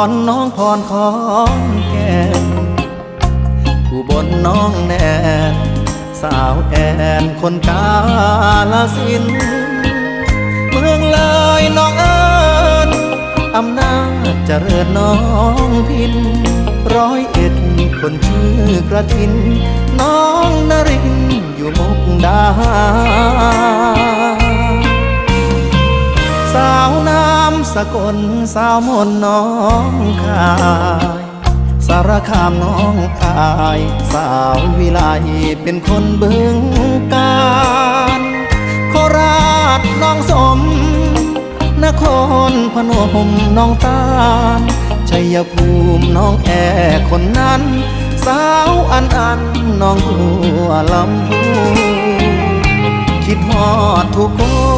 รน้องพรของแก่นอุบลน้องแนนสาวแอนคนกาลสินธุ์เมืองเลยน้องเอิญอำนาจเจริญน้องพิน101คนชื่อกระทินน้องนรินอยู่มุกดาหารสาวน้ำสกลสาวมนน้องคายสารคามน้องอายสาววิไลเป็นคนบึงกาฬโคราชน้องสมนครพนมน้องตาลชัยภูมิน้องแอคนนั้นสาวอันน้องหัวลำพูคิดฮอดทุกค